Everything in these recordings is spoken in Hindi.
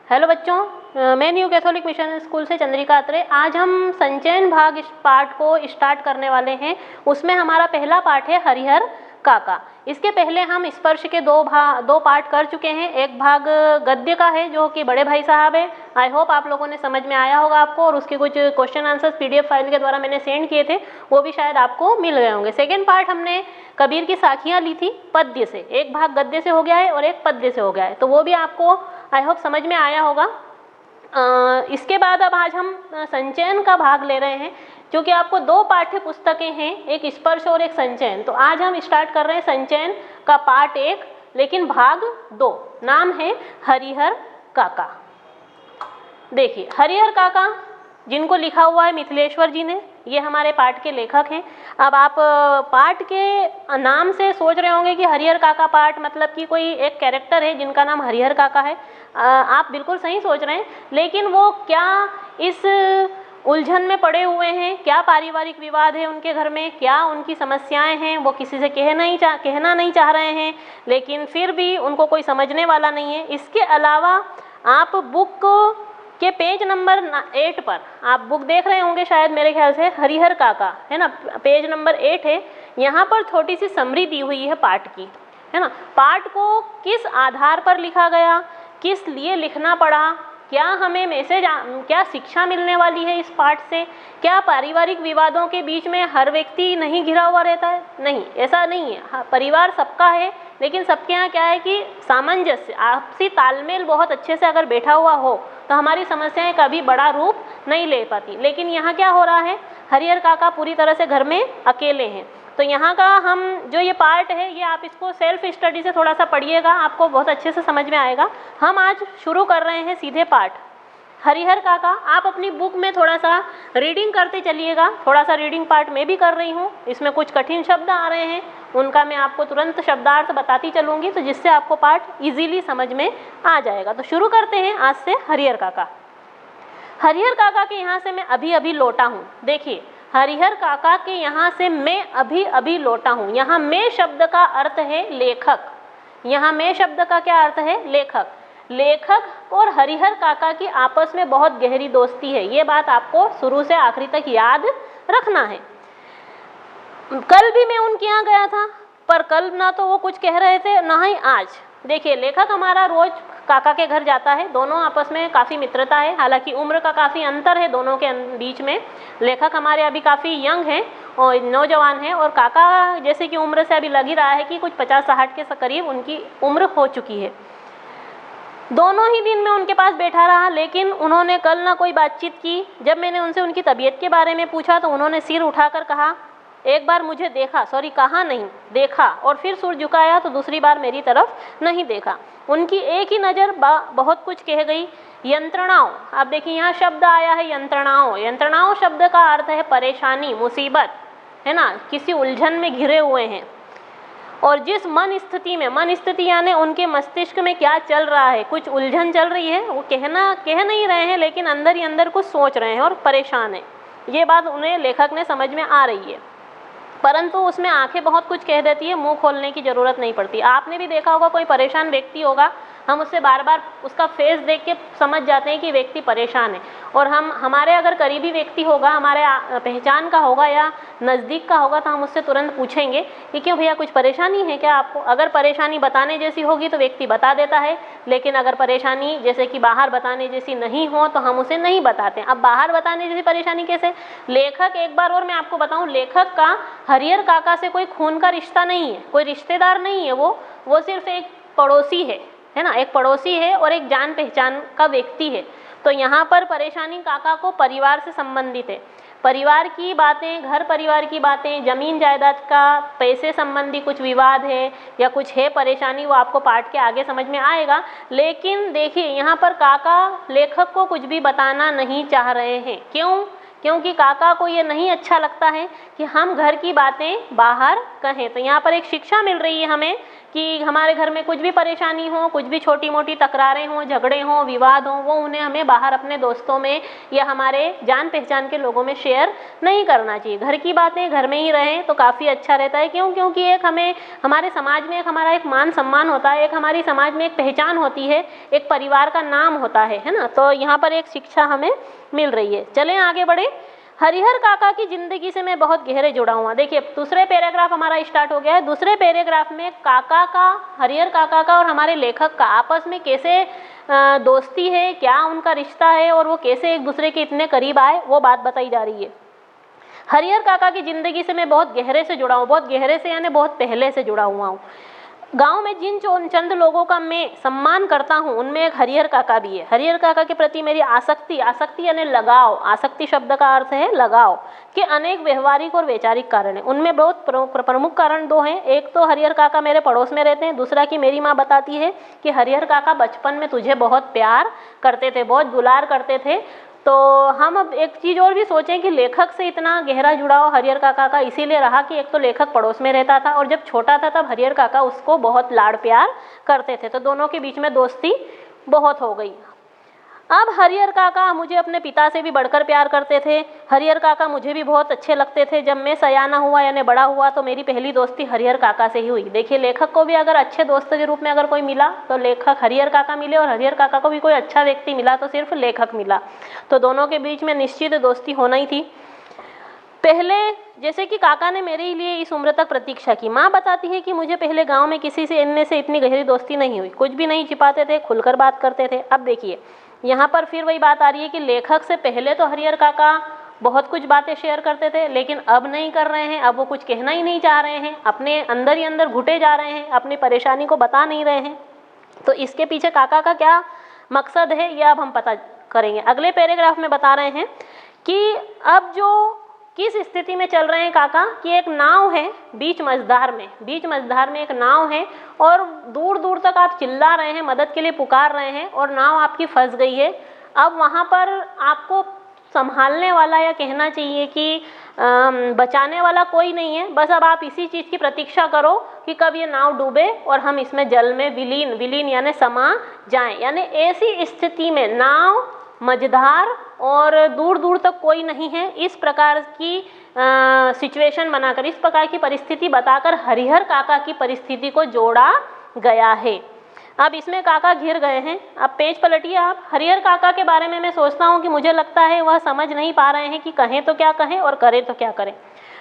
हेलो बच्चों, मैं न्यू कैथोलिक मिशन स्कूल से चंद्रिका अत्रे। आज हम संचयन भाग इस पाठ को स्टार्ट करने वाले हैं। उसमें हमारा पहला पाठ है हरिहर काका। इसके पहले हम स्पर्श के दो पार्ट कर चुके हैं। एक भाग गद्य का है जो कि बड़े भाई साहब है। आई होप आप लोगों ने समझ में आया होगा आपको, और उसके कुछ क्वेश्चन आंसर्स पीडीएफ फाइल के द्वारा मैंने सेंड किए थे, वो भी शायद आपको मिल गए होंगे। सेकेंड पार्ट हमने कबीर की साखियाँ ली थी पद्य से। एक भाग गद्य से हो गया है और एक पद्य से हो गया है, तो वो भी आपको आई होप समझ में आया होगा। इसके बाद अब आज हम संचयन का भाग ले रहे हैं, क्योंकि आपको दो पाठ्य पुस्तकें हैं, एक स्पर्श और एक संचयन। तो आज हम स्टार्ट कर रहे हैं संचयन का पार्ट 1, लेकिन भाग 2। नाम है हरिहर काका। देखिए, हरिहर काका जिनको लिखा हुआ है मिथिलेश्वर जी ने, ये हमारे पाठ के लेखक हैं। अब आप पाठ के नाम से सोच रहे होंगे कि हरिहर काका पाठ मतलब कि कोई एक कैरेक्टर है जिनका नाम हरिहर काका है। आप बिल्कुल सही सोच रहे हैं, लेकिन वो क्या इस उलझन में पड़े हुए हैं, क्या पारिवारिक विवाद है उनके घर में, क्या उनकी समस्याएं हैं, वो किसी से कहना नहीं चाह रहे हैं, लेकिन फिर भी उनको कोई समझने वाला नहीं है। इसके अलावा आप बुक के पेज नंबर 8 पर, आप बुक देख रहे होंगे शायद, मेरे ख्याल से हरिहर काका है ना, पेज नंबर 8 है। यहाँ पर थोड़ी सी समरी दी हुई है पाठ की, है ना। पाठ को किस आधार पर लिखा गया, किस लिए लिखना पड़ा, क्या हमें मैसेज, क्या शिक्षा मिलने वाली है इस पाठ से, क्या पारिवारिक विवादों के बीच में हर व्यक्ति नहीं घिरा हुआ रहता है? नहीं, ऐसा नहीं है। हाँ, परिवार सबका है, लेकिन सबके यहाँ क्या है कि सामंजस्य, आपसी तालमेल बहुत अच्छे से अगर बैठा हुआ हो तो हमारी समस्याएं कभी बड़ा रूप नहीं ले पाती। लेकिन यहाँ क्या हो रहा है, हरिहर काका पूरी तरह से घर में अकेले हैं। तो यहाँ का हम जो ये पार्ट है, ये आप इसको सेल्फ स्टडी से थोड़ा सा पढ़िएगा, आपको बहुत अच्छे से समझ में आएगा। हम आज शुरू कर रहे हैं सीधे पाठ हरिहर काका। आप अपनी बुक में थोड़ा सा रीडिंग करते चलिएगा। थोड़ा सा रीडिंग पार्ट मैं भी कर रही हूँ। इसमें कुछ कठिन शब्द आ रहे हैं, उनका मैं आपको तुरंत शब्दार्थ बताती चलूँगी, तो जिससे आपको पाठ इजीली समझ में आ जाएगा। तो शुरू करते हैं आज से हरिहर काका। हरिहर काका के यहाँ से मैं अभी अभी लौटा हूँ। देखिए, हरिहर काका के यहाँ से मैं अभी अभी लौटा हूँ। यहाँ मैं शब्द का अर्थ है लेखक। यहाँ मैं शब्द का क्या अर्थ है? लेखक। लेखक और हरिहर काका की आपस में बहुत गहरी दोस्ती है। ये बात आपको शुरू से आखिरी तक याद रखना है। कल भी मैं उनके यहाँ गया था, पर कल ना तो वो कुछ कह रहे थे, ना ही आज। देखिए, लेखक हमारा रोज काका के घर जाता है, दोनों आपस में काफ़ी मित्रता है। हालांकि उम्र का काफ़ी अंतर है दोनों के बीच में। लेखक हमारे अभी काफ़ी यंग हैं और नौजवान हैं, और काका जैसे कि उम्र से अभी लग ही रहा है कि कुछ 50-60 के करीब उनकी उम्र हो चुकी है। दोनों ही दिन मैं उनके पास बैठा रहा, लेकिन उन्होंने कल ना कोई बातचीत की। जब मैंने उनसे उनकी तबीयत के बारे में पूछा तो उन्होंने सिर उठाकर कहा, एक बार मुझे देखा, सॉरी कहा नहीं, देखा, और फिर सिर झुकाया तो दूसरी बार मेरी तरफ नहीं देखा। उनकी एक ही नज़र बहुत कुछ कह गई। यंत्रणाओं, आप देखिए यहाँ शब्द आया है यंत्रणाओं। यंत्रणाओं शब्द का अर्थ है परेशानी, मुसीबत, है ना, किसी उलझन में घिरे हुए हैं। और जिस मन स्थिति में, मन स्थिति यानी उनके मस्तिष्क में क्या चल रहा है, कुछ उलझन चल रही है, वो कह नहीं रहे हैं, लेकिन अंदर ही अंदर कुछ सोच रहे हैं और परेशान है। ये बात उन्हें, लेखक ने, समझ में आ रही है, परंतु उसमें आंखें बहुत कुछ कह देती है, मुंह खोलने की ज़रूरत नहीं पड़ती। आपने भी देखा होगा, कोई परेशान व्यक्ति होगा, हम उससे बार बार उसका फेस देख के समझ जाते हैं कि व्यक्ति परेशान है। और हमारे अगर करीबी व्यक्ति होगा, हमारे पहचान का होगा या नज़दीक का होगा, तो हम उससे तुरंत पूछेंगे कि क्यों भैया, कुछ परेशानी है क्या आपको? अगर परेशानी बताने जैसी होगी तो व्यक्ति बता देता है, लेकिन अगर परेशानी जैसे कि बाहर बताने जैसी नहीं हो तो हम उसे नहीं बताते। अब बाहर बताने जैसी परेशानी कैसे? लेखक, एक बार और मैं आपको बताऊं, लेखक का हरिहर काका से कोई खून का रिश्ता नहीं है, कोई रिश्तेदार नहीं है। वो सिर्फ एक पड़ोसी है ना, एक पड़ोसी है और एक जान पहचान का व्यक्ति है। तो यहाँ पर परेशानी काका को परिवार से संबंधित है। परिवार की बातें, घर परिवार की बातें, जमीन जायदाद का, पैसे संबंधी कुछ विवाद है या कुछ है परेशानी, वो आपको पाठ के आगे समझ में आएगा। लेकिन देखिए, यहाँ पर काका लेखक को कुछ भी बताना नहीं चाह रहे हैं। क्यों? क्योंकि काका को ये नहीं अच्छा लगता है कि हम घर की बातें बाहर कहें। तो यहाँ पर एक शिक्षा मिल रही है हमें कि हमारे घर में कुछ भी परेशानी हो, कुछ भी छोटी मोटी तकरारें हों, झगड़े हों, विवाद हों, वो उन्हें हमें बाहर अपने दोस्तों में या हमारे जान पहचान के लोगों में शेयर नहीं करना चाहिए। घर की बातें घर में ही रहें तो काफ़ी अच्छा रहता है। क्यों? क्योंकि एक हमें हमारे समाज में एक हमारा एक मान सम्मान होता है, एक हमारी समाज में एक पहचान होती है, एक परिवार का नाम होता है ना। तो यहाँ पर एक शिक्षा हमें मिल रही है। चलें आगे बढ़े। हरिहर काका की जिंदगी से मैं बहुत गहरे जुड़ा हुआ। देखिए दूसरे पैराग्राफ हमारा स्टार्ट हो गया है। दूसरे पैराग्राफ में काका का, हरिहर काका का और हमारे लेखक का आपस में कैसे दोस्ती है, क्या उनका रिश्ता है और वो कैसे एक दूसरे के इतने करीब आए, वो बात बताई जा रही है। हरिहर काका की जिंदगी से मैं बहुत गहरे से जुड़ा हूँ, बहुत गहरे से यानी बहुत पहले से जुड़ा हुआ हूँ। गांव में जिन चंद लोगों का मैं सम्मान करता हूँ उनमें एक हरिहर काका भी है। हरिहर काका के प्रति मेरी आसक्ति, आसक्ति यानी लगाव, आसक्ति शब्द का अर्थ है लगाव, के अनेक व्यवहारिक और वैचारिक कारण हैं। उनमें बहुत प्रमुख कारण दो हैं। एक तो हरिहर काका मेरे पड़ोस में रहते हैं, दूसरा कि मेरी माँ बताती है कि हरिहर काका बचपन में तुझे बहुत प्यार करते थे, बहुत दुलार करते थे। तो हम अब एक चीज़ और भी सोचें कि लेखक से इतना गहरा जुड़ाव हरिहर काका का इसीलिए रहा कि एक तो लेखक पड़ोस में रहता था और जब छोटा था तब हरिहर काका उसको बहुत लाड़ प्यार करते थे, तो दोनों के बीच में दोस्ती बहुत हो गई। अब हरिहर काका मुझे अपने पिता से भी बढ़कर प्यार करते थे। हरिहर काका मुझे भी बहुत अच्छे लगते थे। जब मैं सयाना हुआ यानी बड़ा हुआ तो मेरी पहली दोस्ती हरिहर काका से ही हुई। देखिए लेखक को भी अगर अच्छे दोस्त के रूप में अगर कोई मिला तो लेखक हरिहर काका मिले, और हरिहर काका को भी कोई अच्छा व्यक्ति मिला तो सिर्फ लेखक मिला। तो दोनों के बीच में निश्चित दोस्ती होना ही थी। पहले जैसे कि काका ने मेरे लिए इस उम्र तक प्रतीक्षा की। माँ बताती है कि मुझे पहले गांव में किसी से इनमें से इतनी गहरी दोस्ती नहीं हुई, कुछ भी नहीं छिपाते थे, खुलकर बात करते थे। अब देखिए यहाँ पर फिर वही बात आ रही है कि लेखक से पहले तो हरिहर काका बहुत कुछ बातें शेयर करते थे, लेकिन अब नहीं कर रहे हैं। अब वो कुछ कहना ही नहीं चाह रहे हैं, अपने अंदर ही अंदर घुटे जा रहे हैं, अपनी परेशानी को बता नहीं रहे हैं। तो इसके पीछे काका का क्या मकसद है ये अब हम पता करेंगे। अगले पैराग्राफ में बता रहे हैं कि अब जो किस स्थिति में चल रहे हैं काका, कि एक नाव है बीच मझधार में एक नाव है और दूर दूर तक आप चिल्ला रहे हैं, मदद के लिए पुकार रहे हैं और नाव आपकी फंस गई है। अब वहाँ पर आपको संभालने वाला या कहना चाहिए कि बचाने वाला कोई नहीं है। बस अब आप इसी चीज़ की प्रतीक्षा करो कि कब ये नाव डूबे और हम इसमें जल में विलीन यानी समा जाएं। यानी ऐसी स्थिति में नाव, मझधार और दूर दूर तक कोई नहीं है, इस प्रकार की सिचुएशन बनाकर, इस प्रकार की परिस्थिति बताकर हरिहर काका की परिस्थिति को जोड़ा गया है। अब इसमें काका घिर गए हैं। अब पेज पलटिए आप। हरिहर काका के बारे में मैं सोचता हूँ कि मुझे लगता है वह समझ नहीं पा रहे हैं कि कहें तो क्या कहें और करें तो क्या करें।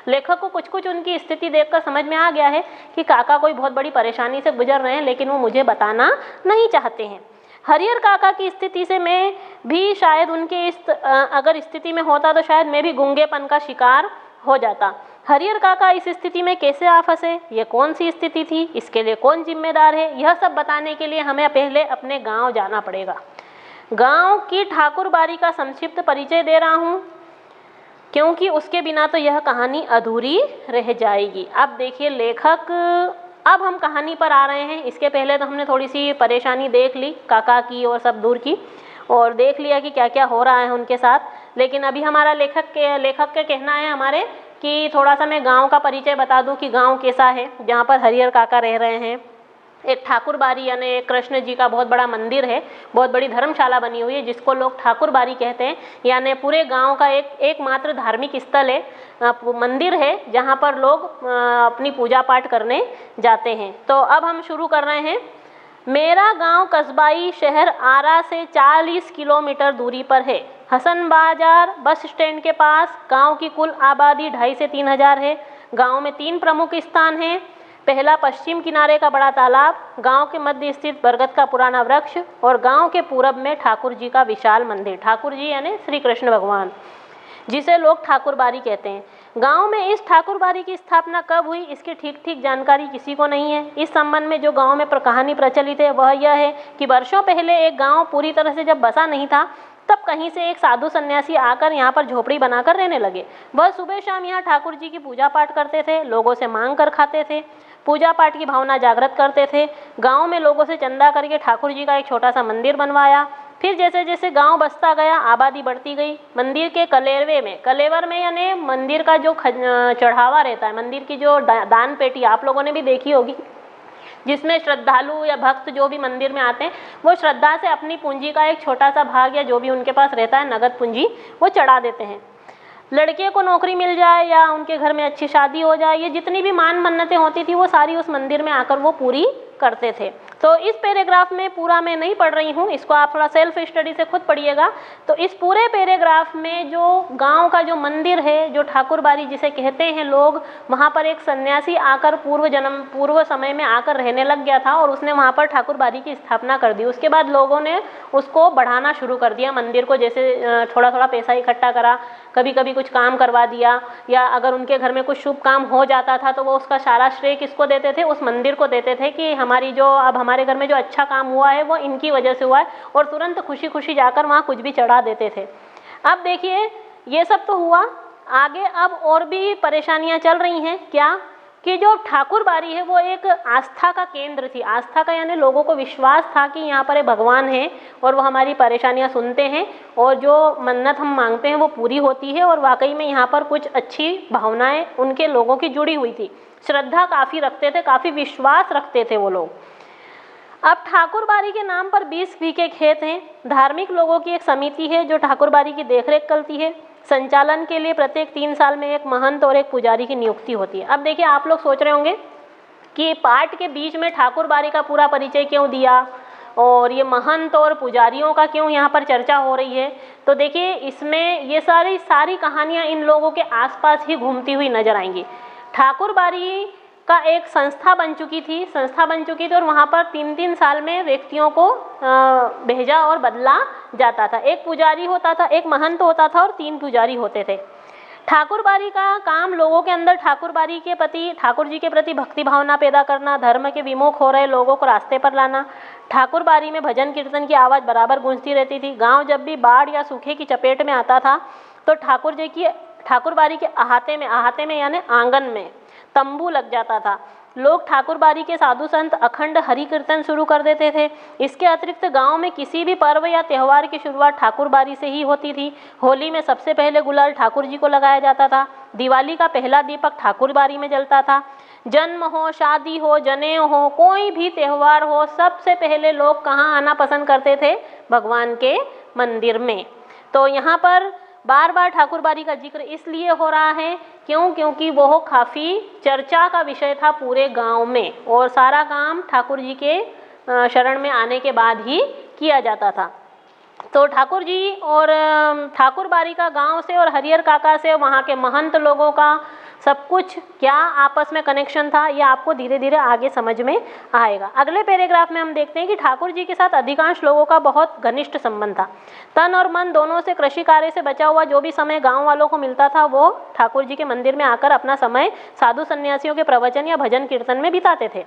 लेखक को कुछ कुछ उनकी स्थिति देखकर समझ में आ गया है कि काका कोई बहुत बड़ी परेशानी से गुजर रहे हैं, लेकिन वो मुझे बताना नहीं चाहते हैं। हरिहर काका की स्थिति से मैं भी शायद उनके इस अगर स्थिति में होता तो शायद मैं भी गूंगेपन का शिकार हो जाता। हरिहर काका इस स्थिति में कैसे आ फंसे, ये कौन सी स्थिति थी, इसके लिए कौन जिम्मेदार है, यह सब बताने के लिए हमें पहले अपने गांव जाना पड़ेगा। गांव की ठाकुरबाड़ी का संक्षिप्त परिचय दे रहा हूँ क्योंकि उसके बिना तो यह कहानी अधूरी रह जाएगी। अब देखिए लेखक, अब हम कहानी पर आ रहे हैं। इसके पहले तो हमने थोड़ी सी परेशानी देख ली काका की और सब दूर की, और देख लिया कि क्या क्या हो रहा है उनके साथ। लेकिन अभी हमारा लेखक के कहना है हमारे कि थोड़ा सा मैं गांव का परिचय बता दूं कि गांव कैसा है जहाँ पर हरिहर काका रह रहे हैं। एक ठाकुरबाड़ी यानी कृष्ण जी का बहुत बड़ा मंदिर है, बहुत बड़ी धर्मशाला बनी हुई है जिसको लोग ठाकुरबाड़ी कहते हैं। यानी पूरे गांव का एकमात्र धार्मिक स्थल है, मंदिर है जहाँ पर लोग अपनी पूजा पाठ करने जाते हैं। तो अब हम शुरू कर रहे हैं। मेरा गांव कस्बाई शहर आरा से 40 किलोमीटर दूरी पर है। हसन बाजार बस स्टैंड के पास। गांव की कुल आबादी 2,500 से 3,000 है। गांव में 3 प्रमुख स्थान हैं। पहला पश्चिम किनारे का बड़ा तालाब, गांव के मध्य स्थित बरगद का पुराना वृक्ष और गांव के पूरब में ठाकुर जी का विशाल मंदिर। ठाकुर जी यानी श्री कृष्ण भगवान, जिसे लोग ठाकुरबाड़ी कहते हैं। गांव में इस ठाकुरबाड़ी की स्थापना कब हुई इसकी ठीक जानकारी किसी को नहीं है। इस संबंध में जो गांव में कहानी प्रचलित है वह यह है कि वर्षों पहले एक गांव पूरी तरह से जब बसा नहीं था तब कहीं से एक साधु सन्यासी आकर यहाँ पर झोपड़ी बनाकर रहने लगे। वह सुबह शाम यहाँ ठाकुर जी की पूजा पाठ करते थे, लोगों से मांग कर खाते थे, पूजा पाठ की भावना जागृत करते थे। गांव में लोगों से चंदा करके ठाकुर जी का एक छोटा सा मंदिर बनवाया। फिर जैसे जैसे गांव बसता गया आबादी बढ़ती गई। मंदिर के कलेवर में यानी मंदिर का जो चढ़ावा रहता है, मंदिर की जो दान पेटी आप लोगों ने भी देखी होगी, जिसमें श्रद्धालु या भक्त जो भी मंदिर में आते हैं वो श्रद्धा से अपनी पूंजी का एक छोटा सा भाग या जो भी उनके पास रहता है नगद पूंजी वो चढ़ा देते हैं। लड़के को नौकरी मिल जाए या उनके घर में अच्छी शादी हो जाए, ये जितनी भी मान मन्नतें होती थी वो सारी उस मंदिर में आकर वो पूरी करते थे। तो इस पैराग्राफ में पूरा मैं नहीं पढ़ रही हूँ, इसको आप थोड़ा सेल्फ स्टडी से खुद पढ़िएगा। तो इस पूरे पैराग्राफ में जो गांव का जो मंदिर है, जो ठाकुरबाड़ी जिसे कहते हैं लोग, वहाँ पर एक सन्यासी आकर पूर्व समय में आकर रहने लग गया था और उसने वहाँ पर ठाकुरबाड़ी की स्थापना कर दी। उसके बाद लोगों ने उसको बढ़ाना शुरू कर दिया मंदिर को, जैसे थोड़ा थोड़ा पैसा इकट्ठा करा, कभी कभी कुछ काम करवा दिया, या अगर उनके घर में कुछ शुभ काम हो जाता था तो वो उसका सारा श्रेय किसको देते थे, उस मंदिर को देते थे कि हमारी जो अब हमारे घर में जो अच्छा काम हुआ है वो इनकी वजह से हुआ है, और तुरंत खुशी खुशी जाकर वहाँ कुछ भी चढ़ा देते थे। अब देखिए ये सब तो हुआ, आगे अब और भी परेशानियाँ चल रही हैं। क्या कि जो ठाकुरबाड़ी है वो एक आस्था का केंद्र थी। आस्था का यानी लोगों को विश्वास था कि यहाँ पर एक भगवान है और वो हमारी परेशानियाँ सुनते हैं और जो मन्नत हम मांगते हैं वो पूरी होती है, और वाकई में यहाँ पर कुछ अच्छी भावनाएं उनके लोगों की जुड़ी हुई थी। श्रद्धा काफ़ी रखते थे, काफ़ी विश्वास रखते थे वो लोग। अब ठाकुरबाड़ी के नाम पर 20 बीघे खेत हैं। धार्मिक लोगों की एक समिति है जो ठाकुरबाड़ी की देखरेख करती है। संचालन के लिए प्रत्येक 3 साल में एक महंत और एक पुजारी की नियुक्ति होती है। अब देखिए आप लोग सोच रहे होंगे कि पाठ के बीच में ठाकुरबाड़ी का पूरा परिचय क्यों दिया और ये महंत और पुजारियों का क्यों यहाँ पर चर्चा हो रही है। तो देखिए इसमें ये सारी कहानियाँ इन लोगों के आसपास ही घूमती हुई नजर आएंगी। ठाकुरबाड़ी का एक संस्था बन चुकी थी और वहाँ पर 3-3 साल में व्यक्तियों को भेजा और बदला जाता था। एक पुजारी होता था, एक महंत होता था और 3 पुजारी होते थे। ठाकुरबाड़ी का काम लोगों के अंदर ठाकुरबाड़ी के प्रति, ठाकुर जी के प्रति भक्ति भावना पैदा करना, धर्म के विमुख हो रहे लोगों को रास्ते पर लाना। ठाकुरबाड़ी में भजन कीर्तन की आवाज़ बराबर गूंजती रहती थी। गांव जब भी बाढ़ या सूखे की चपेट में आता था तो ठाकुरबाड़ी के अहाते में यानी आंगन में तंबू लग जाता था। लोग ठाकुरबाड़ी के साधु संत अखंड हरि कीर्तन शुरू कर देते थे। इसके अतिरिक्त गांव में किसी भी पर्व या त्यौहार की शुरुआत ठाकुरबाड़ी से ही होती थी। होली में सबसे पहले गुलाल ठाकुर जी को लगाया जाता था। दिवाली का पहला दीपक ठाकुरबाड़ी में जलता था। जन्म हो, शादी हो, जनेऊ हो, कोई भी त्यौहार हो, सबसे पहले लोग कहाँ आना पसंद करते थे? भगवान के मंदिर में। तो यहाँ पर बार बार ठाकुरबाड़ी का जिक्र इसलिए हो रहा है क्योंकि वो काफ़ी चर्चा का विषय था पूरे गांव में, और सारा काम ठाकुर जी के शरण में आने के बाद ही किया जाता था। तो ठाकुर जी और ठाकुरबाड़ी का गांव से और हरिहर काका से वहाँ के महंत लोगों का सब कुछ क्या आपस में कनेक्शन था, ये आपको धीरे धीरे आगे समझ में आएगा। अगले पैराग्राफ में हम देखते हैं कि ठाकुर जी के साथ अधिकांश लोगों का बहुत घनिष्ठ संबंध था। तन और मन दोनों से कृषि कार्य से बचा हुआ जो भी समय गांव वालों को मिलता था वो ठाकुर जी के मंदिर में आकर अपना समय साधु सन्यासियों के प्रवचन या भजन कीर्तन में बिताते थे।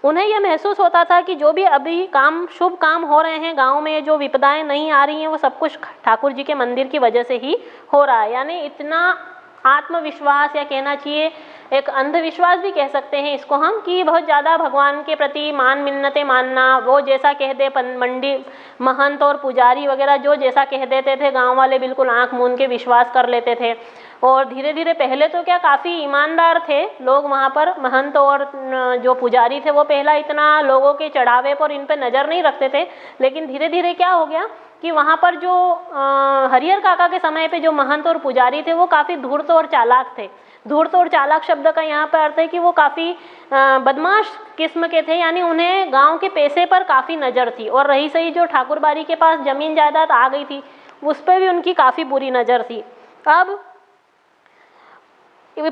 उन्हें यह महसूस होता था कि जो भी अभी शुभ काम हो रहे हैं गांव में, जो विपदाएं नहीं आ रही हैं, वो सब कुछ ठाकुर जी के मंदिर की वजह से ही हो रहा है। यानी इतना आत्मविश्वास, या कहना चाहिए एक अंधविश्वास भी कह सकते हैं इसको हम, कि बहुत ज़्यादा भगवान के प्रति मान मिन्नतें मानना, वो जैसा कह दे मंडी महंत और पुजारी वगैरह जो जैसा कह देते थे गांव वाले बिल्कुल आंख मूंद के विश्वास कर लेते थे। और धीरे धीरे पहले तो क्या काफ़ी ईमानदार थे लोग वहाँ पर, महंत और जो पुजारी थे वो पहला इतना लोगों के चढ़ावे पर इन पर नज़र नहीं रखते थे। लेकिन धीरे धीरे क्या हो गया कि वहाँ पर जो हरिहर काका के समय पे जो महंत और पुजारी थे वो काफ़ी धूर्त और चालाक थे। धूर्त और चालाक शब्द का यहाँ पर अर्थ है कि वो काफ़ी बदमाश किस्म के थे, यानी उन्हें गांव के पैसे पर काफ़ी नज़र थी। और रही सही जो ठाकुरबाड़ी के पास ज़मीन जायदाद आ गई थी उस पर भी उनकी काफ़ी बुरी नज़र थी। अब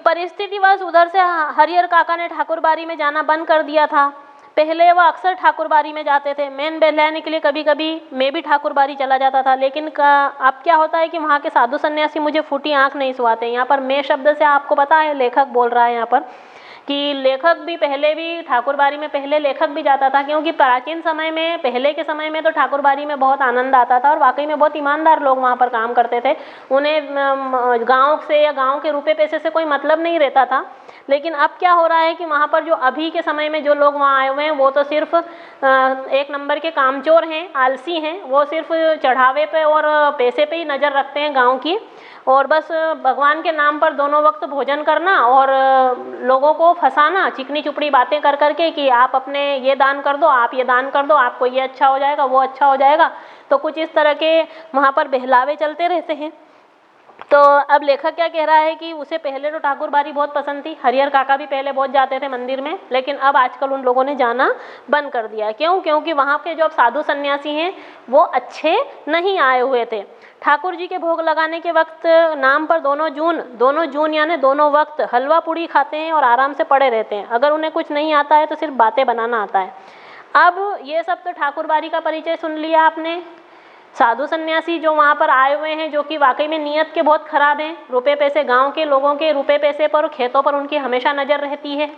परिस्थितिवश उधर से हरिहर काका ने ठाकुरबाड़ी में जाना बंद कर दिया था। पहले वह अक्सर ठाकुरबाड़ी में जाते थे। मैन बहलाने के लिए कभी कभी मैं भी ठाकुरबाड़ी चला जाता था। लेकिन अब क्या होता है कि वहाँ के साधु सन्यासी मुझे फूटी आंख नहीं सुहाते। यहाँ पर मैं शब्द से आपको पता है लेखक बोल रहा है यहाँ पर, कि लेखक भी पहले भी ठाकुरबाड़ी में पहले लेखक भी जाता था, क्योंकि प्राचीन समय में, पहले के समय में तो ठाकुरबाड़ी में बहुत आनंद आता था और वाकई में बहुत ईमानदार लोग वहाँ पर काम करते थे। उन्हें गांव से या गांव के रुपए पैसे से कोई मतलब नहीं रहता था। लेकिन अब क्या हो रहा है कि वहाँ पर जो अभी के समय में जो लोग वहाँ आए हुए हैं वो तो सिर्फ एक नंबर के कामचोर हैं, आलसी हैं। वो सिर्फ चढ़ावे पे और पैसे पे ही नज़र रखते हैं गांव की, और बस भगवान के नाम पर दोनों वक्त भोजन करना और लोगों को फंसाना चिकनी चुपड़ी बातें कर करके कि आप अपने ये दान कर दो, आप ये दान कर दो, आपको ये अच्छा हो जाएगा, वो अच्छा हो जाएगा। तो कुछ इस तरह के वहाँ पर बहलावे चलते रहते हैं। तो अब लेखक क्या कह रहा है कि उसे पहले तो ठाकुर बारी बहुत पसंद थी, हरिहर काका भी पहले बहुत जाते थे मंदिर में, लेकिन अब आजकल उन लोगों ने जाना बंद कर दिया है। क्यों? क्योंकि वहाँ के जो अब साधु सन्यासी हैं वो अच्छे नहीं आए हुए थे। ठाकुर जी के भोग लगाने के वक्त नाम पर दोनों जून यानी दोनों वक्त हलवा पूड़ी खाते हैं और आराम से पड़े रहते हैं। अगर उन्हें कुछ नहीं आता है तो सिर्फ बातें बनाना आता है। अब ये सब तो ठाकुर बारी का परिचय सुन लिया आपने। साधु सन्यासी जो वहाँ पर आए हुए हैं, जो कि वाकई में नीयत के बहुत खराब हैं, रुपए पैसे गांव के लोगों के रुपए पैसे पर, खेतों पर उनकी हमेशा नज़र रहती है।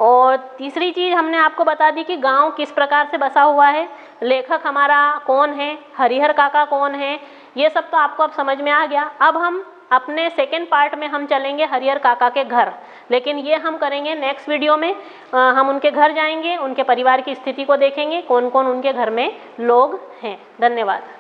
और तीसरी चीज़ हमने आपको बता दी कि गांव किस प्रकार से बसा हुआ है, लेखक हमारा कौन है, हरिहर काका कौन है, ये सब तो आपको अब समझ में आ गया। अब हम अपने सेकेंड पार्ट में हम चलेंगे हरिहर काका के घर, लेकिन ये हम करेंगे नेक्स्ट वीडियो में। हम उनके घर जाएंगे, उनके परिवार की स्थिति को देखेंगे, कौन कौन उनके घर में लोग हैं। धन्यवाद।